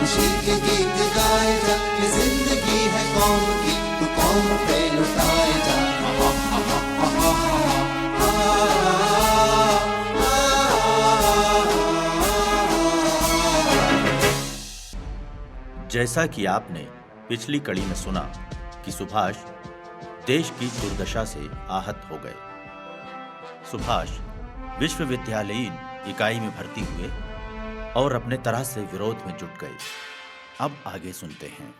खुशी के गीत गाए जा, ये जिंदगी है कौम की, तू कौम पे लुटाए जा। जैसा कि आपने पिछली कड़ी में सुना कि सुभाष देश की दुर्दशा से आहत हो गए। सुभाष विश्वविद्यालयीन इकाई में भर्ती हुए और अपने तरह से विरोध में जुट गए। अब आगे सुनते हैं।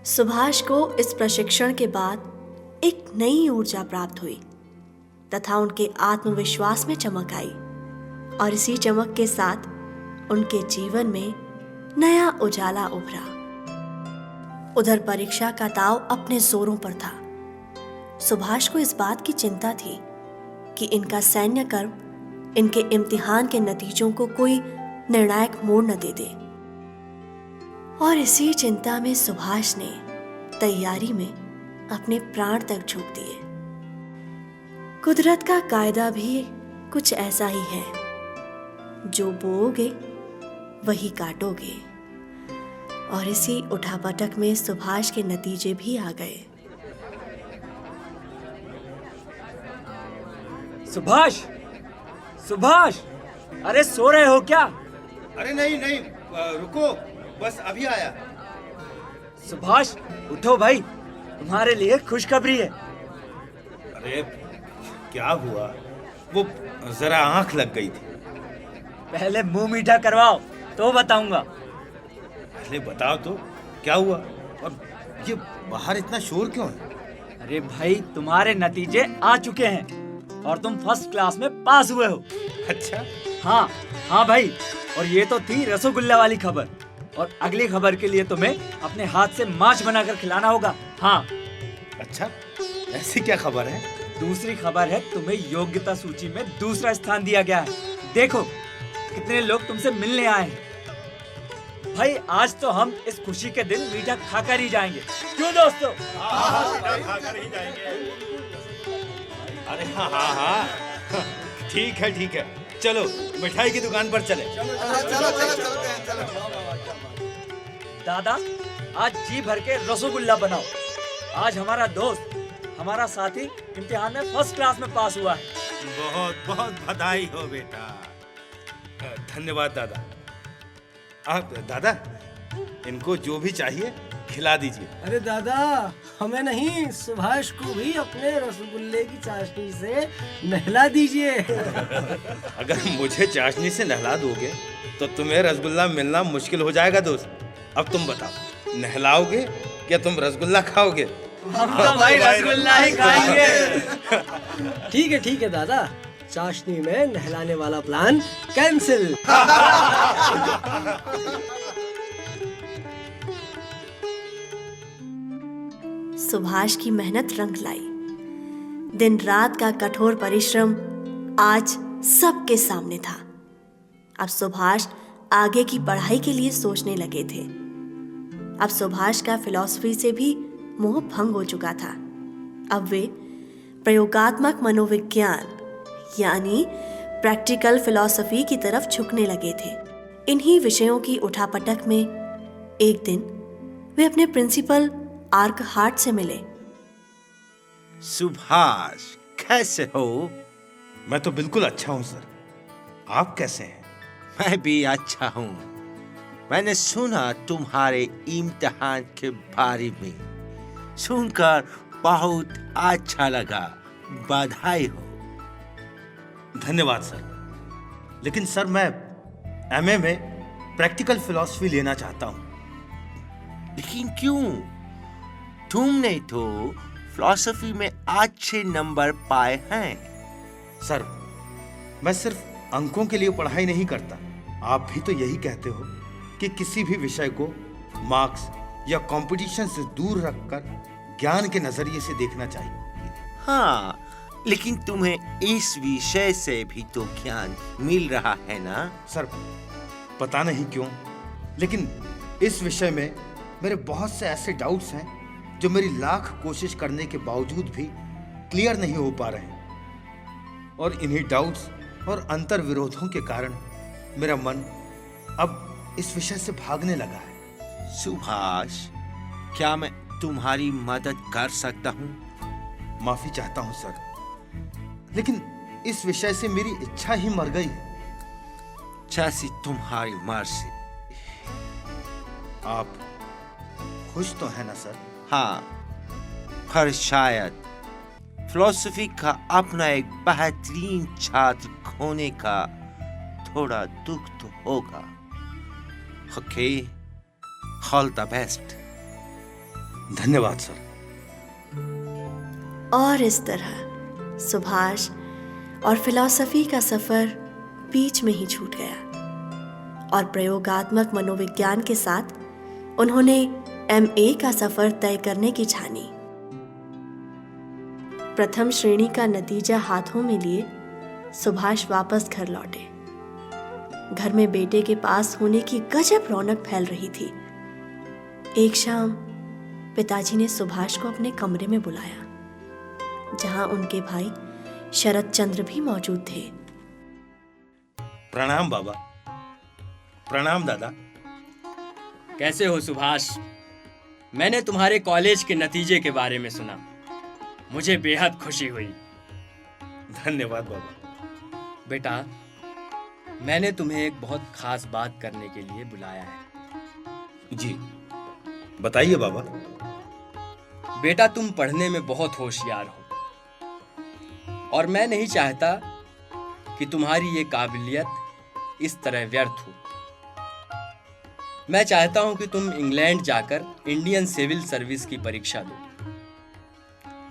सुभाष को इस प्रशिक्षण के बाद एक नई ऊर्जा प्राप्त हुई तथा उनके आत्मविश्वास में चमक आई और इसी चमक के साथ उनके जीवन में नया उजाला उभरा। उधर परीक्षा का दाव अपने जोरों पर था। सुभाष को इस बात की चिंता थी कि इनका सैन्य कर्म इनके इम्तिहान के नतीजों को कोई निर्णायक मोड़ न दे दे। और इसी चिंता में सुभाष ने तैयारी में अपने प्राण तक झोंक दिए। कुदरत का कायदा भी कुछ ऐसा ही है, जो बोओगे वही काटोगे। और इसी उठापटक में सुभाष के नतीजे भी आ गए। सुभाष, सुभाष, अरे सो रहे हो क्या? अरे नहीं नहीं, रुको, बस अभी आया। सुभाष उठो भाई, तुम्हारे लिए खुशखबरी है। अरे क्या हुआ? वो जरा आंख लग गई थी। पहले मुंह मीठा करवाओ तो बताऊंगा। पहले बताओ तो क्या हुआ, और ये बाहर इतना शोर क्यों है? अरे भाई, तुम्हारे नतीजे आ चुके हैं और तुम फर्स्ट क्लास में पास हुए हो। अच्छा? हाँ हाँ भाई, और ये तो थी रसोगुल्ला वाली खबर। और अगली खबर के लिए तुम्हें अपने हाथ से मांस बनाकर खिलाना होगा। हाँ। अच्छा, ऐसी क्या खबर है? दूसरी खबर है, तुम्हें योग्यता सूची में दूसरा स्थान दिया गया है। देखो कितने लोग तुमसे मिलने आए हैं। भाई आज तो हम इस खुशी के दिन मीठा खाकर ही जाएंगे, क्यों दोस्तों? खाकर ही जाएंगे। अरे हाँ हाँ हाँ, ठीक है, चलो मिठाई की दुकान पर चले। चलो। दादा, आज जी भर के रसोगुल्ला बनाओ। आज हमारा दोस्त, हमारा साथी इम्तिहान में फर्स्ट क्लास में पास हुआ है। बहुत बहुत बधाई हो बेटा। धन्यवाद दादा। आप दादा, इनको जो भी चाहिए खिला दीजिए। अरे दादा, हमें नहीं, सुभाष को भी अपने रसगुल्ले की चाशनी से नहला दीजिए। अगर मुझे चाशनी से नहला दोगे तो तुम्हें रसगुल्ला मिलना मुश्किल हो जाएगा दोस्त। अब तुम बताओ, नहलाओगे या तुम रसगुल्ला खाओगे? हम तो भाई रसगुल्ला ही खाएंगे। ठीक है दादा, चाशनी में नहलाने वाला प्लान कैंसिल। सुभाष की मेहनत रंग लाई। दिन रात का कठोर परिश्रम आज सबके सामने था। अब सुभाष आगे की पढ़ाई के लिए सोचने लगे थे। अब सुभाष का फिलॉसफी से भी मोह भंग हो चुका था। अब वे प्रयोगात्मक मनोविज्ञान यानी प्रैक्टिकल फिलॉसफी की झुकने झुकने लगे थे। इन्हीं विषयों की उठापटक में एक दिन वे अपने प्रिंसिपल आर्कहार्ट से मिले। सुभाष, कैसे हो? मैं तो बिल्कुल अच्छा हूँ सर, आप कैसे हैं? मैं भी अच्छा हूँ। मैंने सुना तुम्हारे इम्तिहान के बारे में, सुनकर बहुत अच्छा लगा। बधाई हो। धन्यवाद सर, लेकिन सर मैं एमए में प्रैक्टिकल फिलॉसफी लेना चाहता हूँ। लेकिन क्यों? तुमने तो फिलॉसफी में अच्छे नंबर पाए हैं। सर, मैं सिर्फ अंकों के लिए पढ़ाई नहीं करता। आप भी तो यही कहते हो कि किसी भी विषय को मार्क्स या कंपटीशन से दूर रखकर ज्ञान के नजरिए से देखना चाहिए। हाँ, लेकिन तुम्हें इस विषय से भी तो ज्ञान मिल रहा है ना? सर, पता नहीं क्यों, लेकिन इस विषय में मेरे बहुत से ऐसे डाउट्स हैं जो मेरी लाख कोशिश करने के बावजूद भी क्लियर नहीं हो पा रहे हैं। और इन्हीं डाउट्स और अंतर विरोधों के कारण मेरा मन अब इस विषय से भागने लगा है। सुभाष, क्या मैं तुम्हारी मदद कर सकता हूँ? माफी चाहता हूं सर, लेकिन इस विषय से मेरी इच्छा ही मर गई है। जैसी तुम्हारी मर्जी। आप खुश तो हैं ना सर? हाँ, पर शायद फिलोसफी का अपना एक बेहतरीन छात्र खोने का थोड़ा दुख तो होगा। Okay, all the best. धन्यवाद सर। और इस तरह सुभाष और फिलॉसफी का सफर बीच में ही छूट गया और प्रयोगात्मक मनोविज्ञान के साथ उन्होंने MA का सफर तय करने की ठानी। प्रथम श्रेणी का नतीजा हाथों में लिए सुभाष वापस घर लौटे। घर में बेटे के पास होने की गजब रौनक फैल रही थी। एक शाम पिताजी ने सुभाष को अपने कमरे में बुलाया, जहां उनके भाई शरद चंद्र भी मौजूद थे। प्रणाम बाबा। प्रणाम दादा। कैसे हो सुभाष? मैंने तुम्हारे कॉलेज के नतीजे के बारे में सुना, मुझे बेहद खुशी हुई। धन्यवाद बाबा। बेटा, मैंने तुम्हें एक बहुत खास बात करने के लिए बुलाया है। जी बताइए बाबा। बेटा, तुम पढ़ने में बहुत होशियार हो और मैं नहीं चाहता कि तुम्हारी ये काबिलियत इस तरह व्यर्थ हो। मैं चाहता हूं कि तुम इंग्लैंड जाकर इंडियन सिविल सर्विस की परीक्षा दो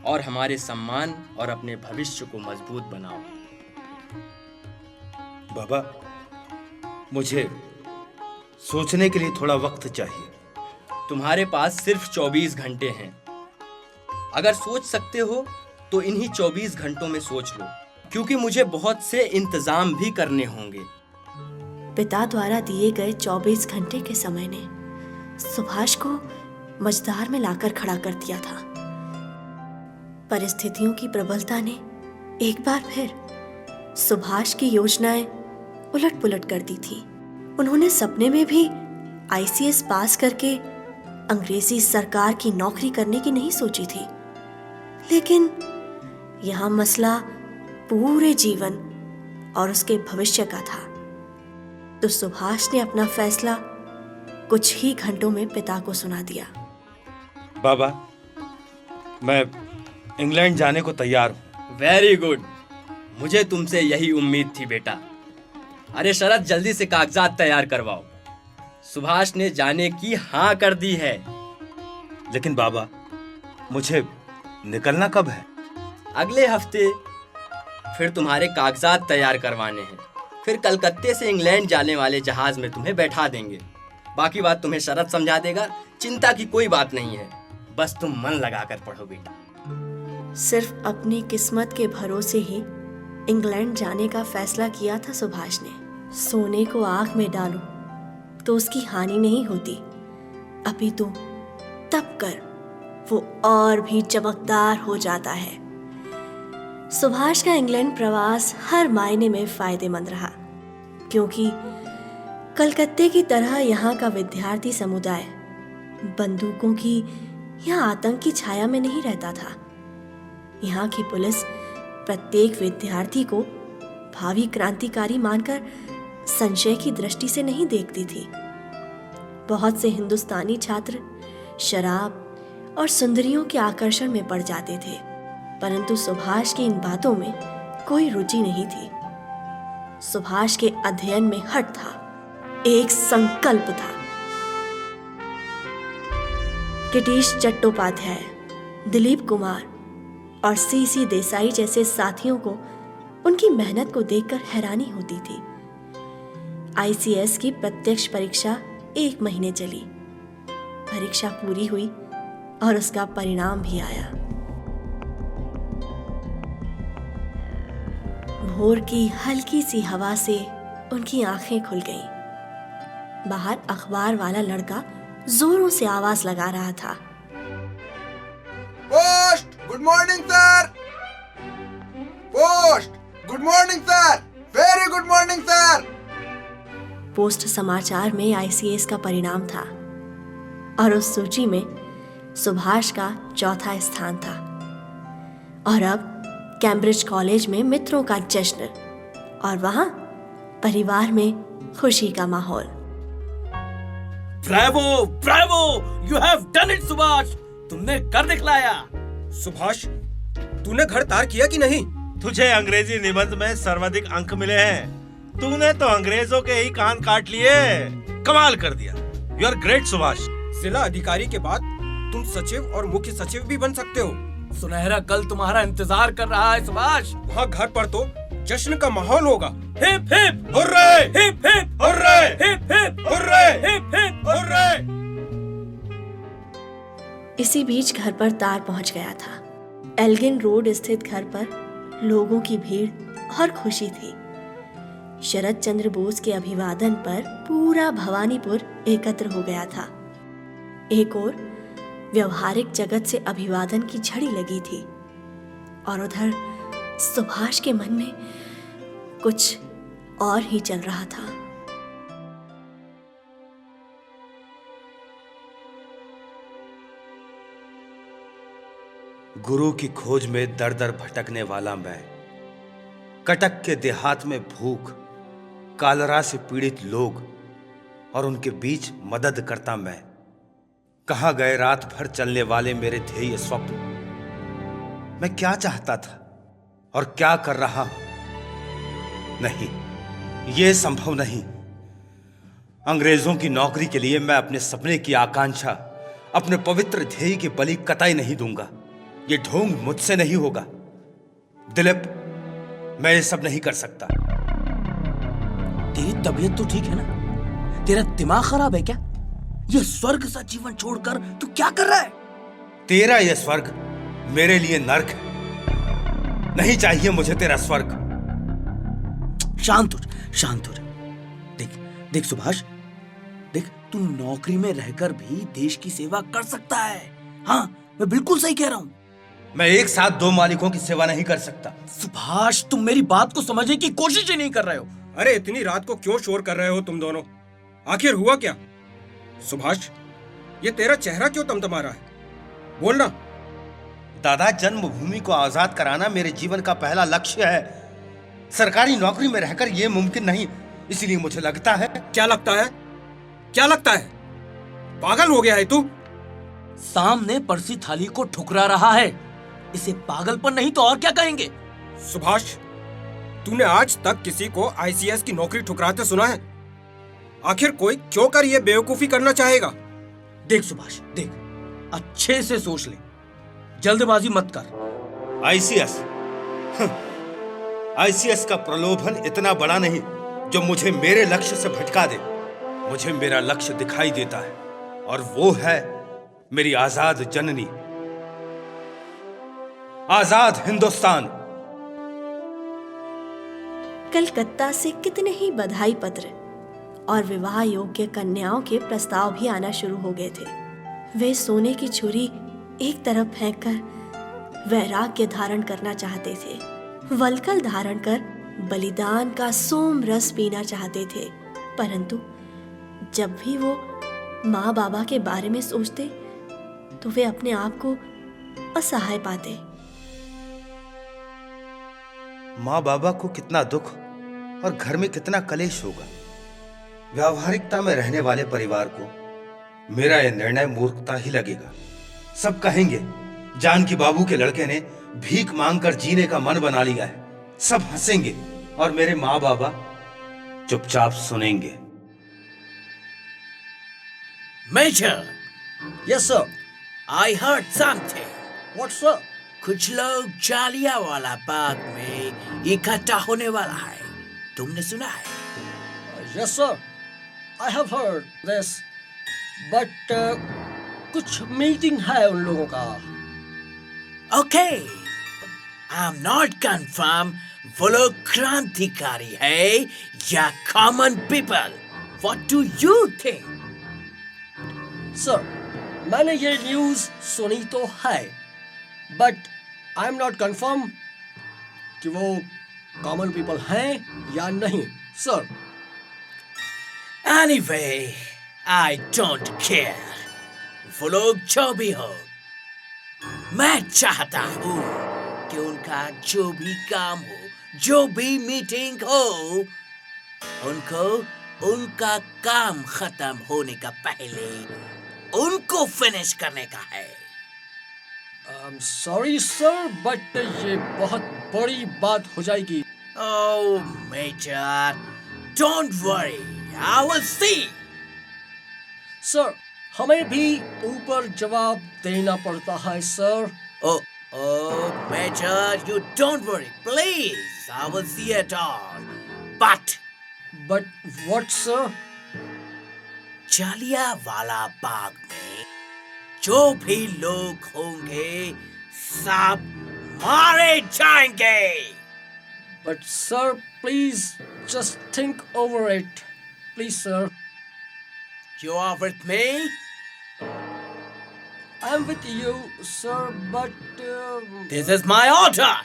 और हमारे सम्मान और अपने भविष्य को मजबूत बनाओ। बाबा, मुझे सोचने के लिए थोड़ा वक्त चाहिए। तुम्हारे पास सिर्फ 24 घंटे हैं। अगर सोच सकते हो तो इन्हीं 24 घंटों में सोच लो, क्योंकि मुझे बहुत से इंतजाम भी करने होंगे। पिता द्वारा दिए गए 24 घंटे के समय ने सुभाष को मझधार में लाकर खड़ा कर दिया था। परिस्थितियों की प्रबलता ने एक बार फिर सुभाष की योजनाएं उलट पुलट कर दी थी। उन्होंने सपने में भी ICS पास करके अंग्रेजी सरकार की नौकरी करने की नहीं सोची थी, लेकिन यहाँ मसला पूरे जीवन और उसके भविष्य का था। तो सुभाष ने अपना फैसला कुछ ही घंटों में पिता को सुना दिया। बाबा, मैं इंग्लैंड जाने को तैयार हूँ। वेरी गुड, मुझे तुमसे यही उम्मीद थी बेटा। अरे शरद, जल्दी से कागजात तैयार करवाओ। सुभाष ने जाने की हाँ कर दी है। लेकिन बाबा, मुझे निकलना कब है? अगले हफ्ते। फिर तुम्हारे कागजात तैयार करवाने हैं, फिर कलकत्ते से इंग्लैंड जाने वाले जहाज में तुम्हें बैठा देंगे। बाकी बात तुम्हें शरद समझा देगा, चिंता की कोई बात नहीं है। बस तुम मन लगाकर पढ़ो बेटा। सिर्फ अपनी किस्मत के भरोसे ही इंग्लैंड जाने का फैसला किया था सुभाष ने। सोने को आग में डालो तो उसकी हानि नहीं होती, अभी तो तब कर वो और भी चमकदार हो जाता है। सुभाष का इंग्लैंड प्रवास हर मायने में फायदेमंद रहा, क्योंकि कलकत्ते की तरह यहाँ का विद्यार्थी समुदाय बंदूकों की या आतंक की छाया में नहीं रहता था। यहाँ की पुलिस प्रत्येक विद्यार्थी को भावी क्रांतिकारी मानकर संशय की दृष्टि से नहीं देखती थी। बहुत से हिंदुस्तानी छात्र शराब और सुंदरियों के आकर्षण में पड़ जाते थे, परंतु सुभाष की इन बातों में कोई रुचि नहीं थी। सुभाष के अध्ययन में हट था, एक संकल्प था। गिरीश चट्टोपाध्याय, दिलीप कुमार और C.C. देसाई जैसे साथियों को उनकी मेहनत को देखकर हैरानी होती थी। ICS की प्रत्यक्ष परीक्षा 1 महीने चली। परीक्षा पूरी हुई और उसका परिणाम भी आया। भोर की हल्की सी हवा से उनकी आंखें खुल गईं। बाहर अखबार वाला लड़का जोरों से आवाज लगा रहा था, post, good morning sir. Post, good morning sir. Very good morning sir. Post समाचार में आईसीएस का परिणाम था और उस सूची में सुभाष का चौथा स्थान था। और अब कैम्ब्रिज कॉलेज में मित्रों का जश्न और वहां परिवार में खुशी का माहौल। Bravo Bravo, you have done it Subhash, तुमने कर दिखलाया। सुभाष, तूने घर तार किया कि नहीं? तुझे अंग्रेजी निबंध में सर्वाधिक अंक मिले हैं। तूने तो अंग्रेजों के ही कान काट लिए। कमाल कर दिया। You are great Subhash. जिला अधिकारी के बाद तुम सचिव और मुख्य सचिव भी बन सकते हो। सुनहरा कल तुम्हारा इंतजार कर रहा है सुभाष। वहाँ घर पर तो जश्न का माहौल होगा। Hip hip hurray! Hip hip hurray! Hip hip hurray! Hip hip hurray! इसी बीच घर पर तार पहुंच गया था। एल्गिन रोड स्थित घर पर लोगों की भीड़ और खुशी थी। शरद चंद्र बोस के अभिवादन पर पूरा भवानीपुर एकत्र हो गया था। एक ओर व्यवहारिक जगत से अभिवादन की झड़ी लगी थी और उधर सुभाष के मन में कुछ और ही चल रहा था। गुरु की खोज में दर दर भटकने वाला मैं, कटक के देहात में भूख, कालरा से पीड़ित लोग और उनके बीच मदद करता मैं। कहां गए रात भर चलने वाले मेरे ध्येय स्वप्न? मैं क्या चाहता था और क्या कर रहा हूं? नहीं, यह संभव नहीं। अंग्रेजों की नौकरी के लिए मैं अपने सपने की आकांक्षा, अपने पवित्र ध्येय की बलि कतई नहीं दूंगा। ये ढोंग मुझसे नहीं होगा। दिलीप, मैं ये सब नहीं कर सकता। तेरी तबीयत तो ठीक है ना? तेरा दिमाग खराब है क्या? ये स्वर्ग सा जीवन छोड़कर तू क्या कर रहा है? तेरा यह स्वर्ग मेरे लिए नर्क है। नहीं चाहिए मुझे तेरा स्वर्ग। शांत हो जा। देख देख सुभाष, देख तू नौकरी में रहकर भी देश की सेवा कर सकता है। हाँ, मैं बिल्कुल सही कह रहा हूँ। मैं एक साथ दो मालिकों की सेवा नहीं कर सकता। सुभाष, तुम मेरी बात को समझने की कोशिश ही नहीं कर रहे हो। अरे इतनी रात को क्यों शोर कर रहे हो तुम दोनों? आखिर हुआ क्या? सुभाष, ये तेरा चेहरा क्यों तमतमा रहा है? बोलना। दादा, जन्मभूमि को आजाद कराना मेरे जीवन का पहला लक्ष्य है। सरकारी नौकरी में रहकर यह मुमकिन नहीं, इसलिए मुझे लगता है। क्या लगता है? क्या लगता है? पागल हो गया है तू? सामने परसी थाली को ठुकरा रहा है। इसे पागलपन नहीं तो और क्या कहेंगे? सुभाष, तूने आज तक किसी को आईसीएस की नौकरी ठुकराते सुना है? आखिर कोई क्यों कर ये बेवकूफी करना चाहेगा? देख सुभाष, देख, अच्छे से सोच ले, जल्दबाजी मत कर। आईसीएस का प्रलोभन इतना बड़ा नहीं जो मुझे मेरे लक्ष्य से भटका दे। मुझे मेरा लक्ष्य दिखाई देता है और वो है मेरी आजाद जननी, आजाद हिंदुस्तान। कलकत्ता से कितने ही बधाई पत्र और विवाह योग्य कन्याओं के प्रस्ताव भी आना शुरू हो गए थे। वे सोने की छुरी एक तरफ फेंककर वैराग्य धारण करना चाहते थे, वलकल धारण कर बलिदान का सोम रस पीना चाहते थे। परंतु जब भी वो माँ बाबा के बारे में सोचते तो वे अपने आप को असहाय पाते। माँ बाबा को कितना दुख और घर में कितना कलेश होगा। व्यावहारिकता में रहने वाले परिवार को मेरा यह निर्णय मूर्खता ही लगेगा। सब कहेंगे जानकी बाबू के लड़के ने भीख मांगकर जीने का मन बना लिया है। सब हंसेंगे और मेरे माँ बाबा चुपचाप सुनेंगे। Major, yes sir. I heard something. What sir? कुछ लोग जालियांवाला बाग में इकट्ठा होने वाला है, तुमने सुना है? Yes sir, I have heard this, but कुछ मीटिंग है उन लोगों का। Okay, I'm not confirm वो लोग क्रांतिकारी है या common people. What do you think? Sir, मैंने ये न्यूज़ सुनी तो है, but I am not confirm कि वो कॉमन पीपल हैं या नहीं। Sir, Anyway, I don't care. वो लोग जो भी हो, मैं चाहता हूँ कि उनका जो भी काम हो, जो भी मीटिंग हो, उनको उनका काम खत्म होने का पहले उनको फिनिश करने का है। I'm sorry sir, but ये बहुत बड़ी बात हो जाएगी। Oh, Major, don't worry, I will see. Sir, हमें भी ऊपर जवाब देना पड़ता है sir. Oh, Major, you don't worry, please. I will see it all. But what sir? Jallianwala Bagh में जो भी लोग होंगे सब मारे जाएंगे। But sir, please just think over it. Please sir. You are with me? I'm with you sir, but This is my order.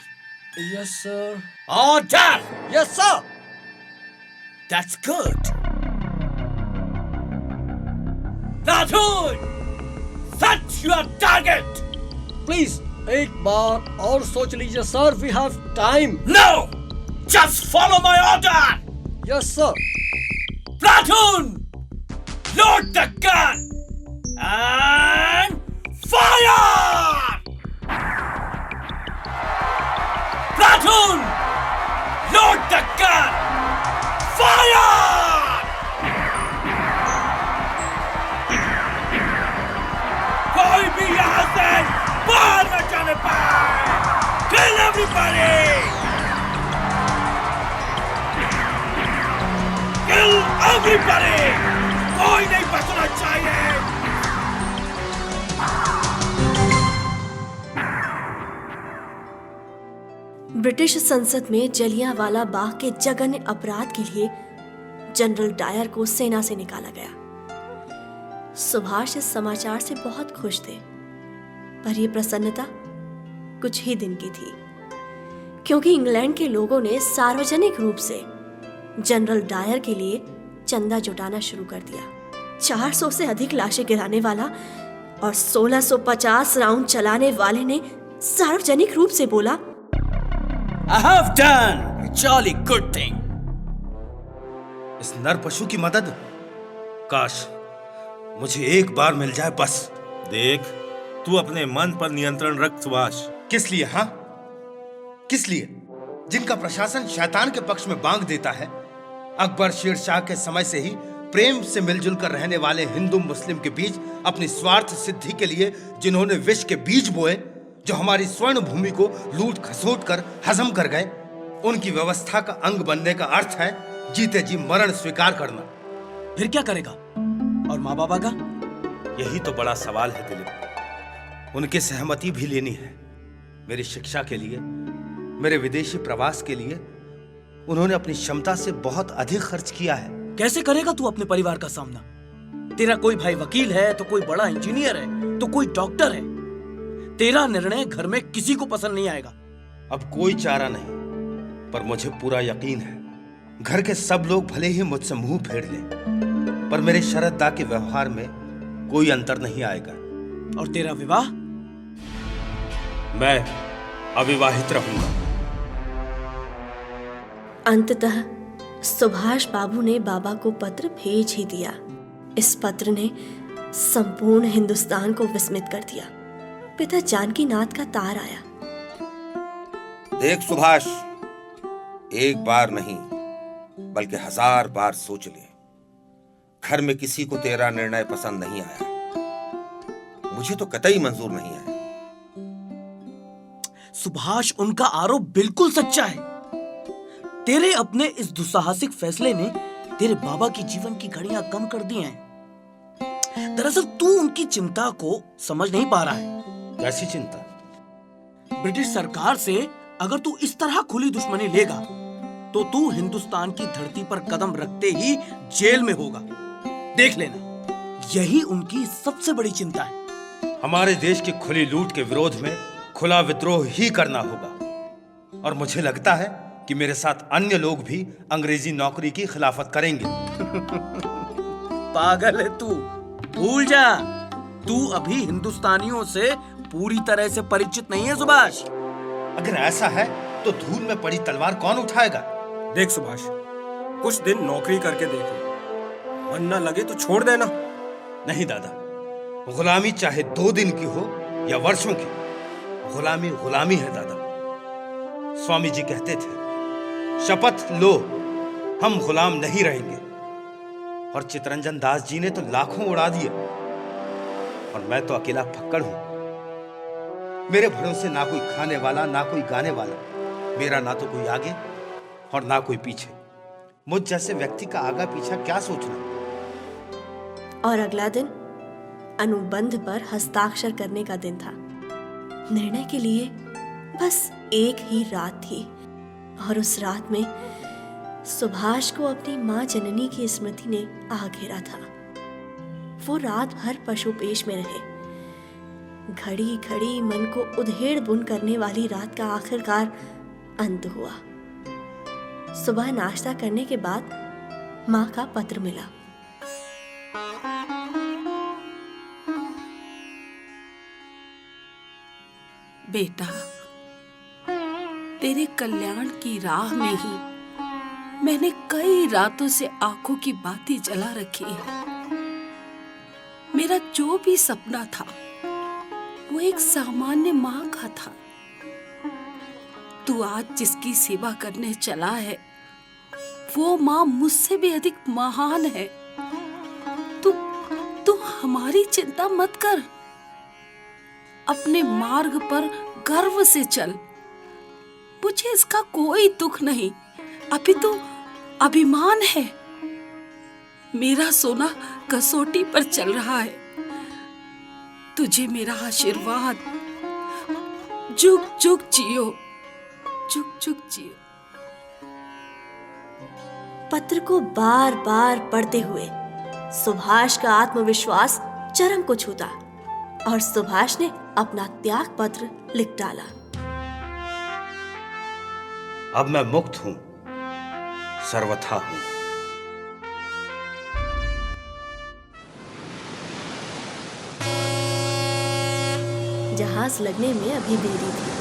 yes sir. Order. Yes sir. That's good. Platoon, set your target. Please एक बार और सोच लीजिए sir, we have time. No, just follow my order. Yes sir. Platoon, load the gun and fire! Platoon, load the gun, fire! कोई भी यहाँ से बाहर न जाने पाए! Kill everybody! Kill everybody! कोई नहीं बचना चाहिए! ब्रिटिश संसद में जलियांवाला बाग के जघन्य अपराध के लिए जनरल डायर को सेना से निकाला गया। सुभाष इस समाचार से बहुत खुश थे, पर यह प्रसन्नता कुछ ही दिन की थी, क्योंकि इंग्लैंड के लोगों ने सार्वजनिक रूप से जनरल डायर के लिए चंदा जुटाना शुरू कर दिया। 400 से अधिक लाशें गिराने वाला और 1650 राउंड चलाने वाले ने सार्वजनिक रूप से बोला, I have done a jolly good thing. इस नर पशु की मदद काश मुझे एक बार मिल जाए बस। देख, तू अपने मन पर नियंत्रण रख सुभाष। किस लिए? हाँ, किस लिए? जिनका प्रशासन शैतान के पक्ष में बांग देता है। अकबर शेर शाह के समय से ही प्रेम से मिलजुल कर रहने वाले हिंदू मुस्लिम के बीच अपनी स्वार्थ सिद्धि के लिए जिन्होंने विष के बीज बोए, जो हमारी स्वर्ण भूमि को लूट खसोट कर हजम कर गए, उनकी व्यवस्था का अंग बनने का अर्थ है जीते जी मरण स्वीकार करना। फिर क्या करेगा? और माँ बाबा का? यही तो बड़ा सवाल है दिलीप। उनकी सहमति भी लेनी है। मेरी शिक्षा के लिए, मेरे विदेशी प्रवास के लिए उन्होंने अपनी क्षमता से बहुत अधिक खर्च किया है। कैसे करेगा तू अपने परिवार का सामना? तेरा कोई भाई वकील है, तो कोई बड़ा इंजीनियर है, तो कोई डॉक्टर है। तेरा निर्णय घर में किसी को पसंद नहीं आएगा। अब कोई चारा नहीं, पर मुझे पूरा यकीन है घर के सब लोग भले ही मुझसे मुंह फेर लें, पर मेरे शरद के व्यवहार में कोई अंतर नहीं आएगा। और तेरा विवाह? मैं अविवाहित रहूंगा। अंततः सुभाष बाबू ने बाबा को पत्र भेज ही दिया। इस पत्र ने संपूर्ण हिंदुस्तान को विस्मित कर दिया। पिता जानकीनाथ का तार आया। देख सुभाष, एक बार नहीं बल्कि 1000 बार सोच ले। घर में किसी को तेरा निर्णय पसंद नहीं आया, मुझे तो कतई मंजूर नहीं है। सुभाष, उनका आरोप बिल्कुल सच्चा है। तेरे अपने इस दुस्साहसिक फैसले ने तेरे बाबा की जीवन की घड़ियां कम कर दी हैं। दरअसल तू उनकी चिंता को समझ नहीं पा रहा है। कैसी चिंता? ब्रिटिश सरकार से अगर तू इस तरह खुली दुश्मनी लेगा तो तू हिंदुस्तान की धरती पर कदम रखते ही जेल में होगा। देख लेना, यही उनकी सबसे बड़ी चिंता है। हमारे देश की खुली लूट के विरोध में खुला विद्रोह ही करना होगा, और मुझे लगता है कि मेरे साथ अन्य लोग भी अंग्रेजी नौकरी की खिलाफत करेंगे। पागल है तू, भूल जा। तू अभी हिंदुस्तानियों से पूरी तरह से परिचित नहीं है सुभाष। अगर ऐसा है तो धूल में पड़ी तलवार कौन उठाएगा? देख सुभाष, कुछ दिन नौकरी करके देख ले, मन न लगे तो छोड़ देना। नहीं दादा, गुलामी चाहे 2 दिन की हो या वर्षों की, गुलामी गुलामी है दादा। स्वामी जी कहते थे, शपथ लो हम गुलाम नहीं रहेंगे। और चितरंजन दास जी ने तो लाखों उड़ा दिए और मैं तो अकेला फक्कड़ हूं। मेरे भरोसे ना कोई खाने वाला, ना कोई गाने वाला, मेरा ना तो कोई आगे और ना कोई पीछे। मुझ जैसे व्यक्ति का आगा पीछा क्या सोचना। और अगला दिन अनुबंध पर हस्ताक्षर करने का दिन था। निर्णय के लिए बस एक ही रात थी और उस रात में सुभाष को अपनी मां जननी की स्मृति ने आ घेरा था। वो रात भर पशुपेश में रहे। घड़ी घड़ी मन को उधेड़ बुन करने वाली रात का आखिरकार अंत हुआ। सुबह नाश्ता करने के बाद मां का पत्र मिला। बेटा, तेरे कल्याण की राह में ही मैंने कई रातों से आंखों की बाती जला रखी है। मेरा जो भी सपना था वो एक सामान्य मां का था। तू आज जिसकी सेवा करने चला है वो मां मुझसे भी अधिक महान है। तू हमारी चिंता मत कर, अपने मार्ग पर गर्व से चल। मुझे इसका कोई दुख नहीं, अभी तो अभिमान है। मेरा सोना कसौटी पर चल रहा है। तुझे मेरा आशीर्वाद। जुग जुग जियो, जुग जुग जियो। पत्र को बार बार पढ़ते हुए सुभाष का आत्मविश्वास चरम को छूता और सुभाष ने अपना त्याग पत्र लिख डाला। अब मैं मुक्त हूं, सर्वथा हूं। जहाज लगने में अभी देरी थी।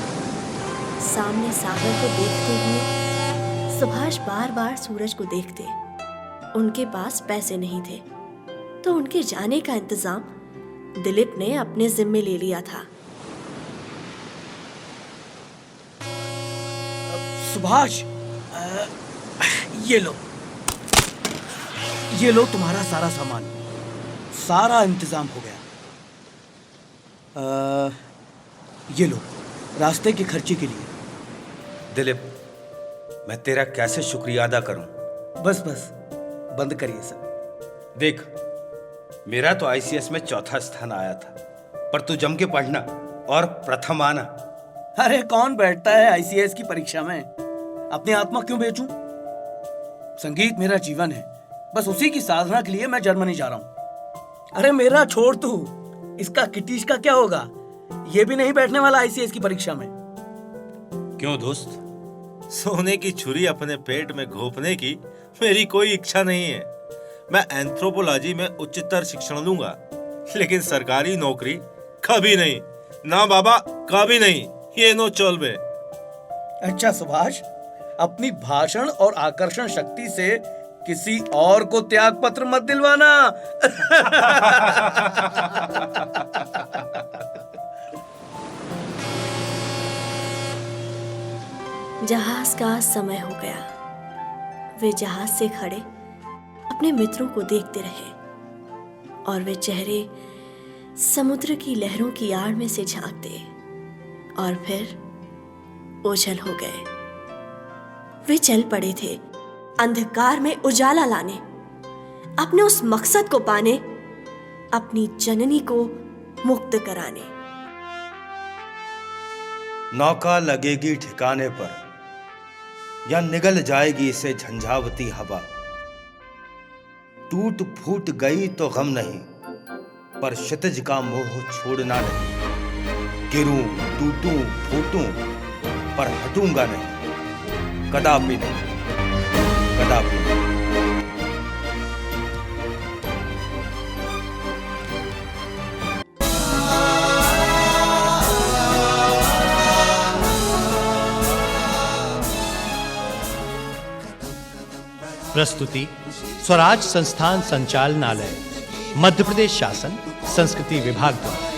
सामने सागर को देखते हुए सुभाष बार बार सूरज को देखते। उनके पास पैसे नहीं थे तो उनके जाने का इंतजाम दिलीप ने अपने जिम्मे ले लिया था। सुभाष, ये लो तुम्हारा सारा सामान। सारा इंतजाम हो गया। ये लो रास्ते के खर्चे के लिए। दिलीप, मैं तेरा कैसे शुक्रिया अदा करूं? बस बंद करिए सब। देख, मेरा तो आईसीएस में 4था स्थान आया था, पर तू जम के पढ़ना और प्रथम आना। अरे कौन बैठता है आईसीएस की परीक्षा में? अपनी आत्मा क्यों बेचूं? संगीत मेरा जीवन है, बस उसी की साधना के लिए मैं जर्मनी जा रहा हूं। अरे मेरा छोड़ तू, इसका किटीश का क्या होगा? ये भी नहीं बैठने वाला आईसीएस की परीक्षा में। क्यों दोस्त? सोने की छुरी अपने पेट में घोंपने की मेरी कोई इच्छा नहीं है। मैं एंथ्रोपोलॉजी में उच्चतर शिक्षण लूंगा, लेकिन सरकारी नौकरी कभी नहीं। ना बाबा, कभी नहीं। ये नो चलबे। अच्छा सुभाष, अपनी भाषण और आकर्षण शक्ति से किसी और को त्याग पत्र मत दिलवाना। जहाज का समय हो गया। वे जहाज से खड़े अपने मित्रों को देखते रहे और वे चेहरे समुद्र की लहरों की आड़ में से झांकते और फिर ओझल हो गए। वे चल पड़े थे अंधकार में उजाला लाने, अपने उस मकसद को पाने, अपनी जननी को मुक्त कराने। नौका लगेगी ठिकाने पर या निगल जाएगी इसे झंझावती हवा। टूट फूट गई तो गम नहीं, पर क्षितिज का मोह छोड़ना नहीं। गिरूं, टूटूं, फूटूं, पर हटूंगा नहीं, कदापि नहीं, कदापि नहीं। प्रस्तुति स्वराज संस्थान संचालनालय, मध्य प्रदेश शासन संस्कृति विभाग द्वारा।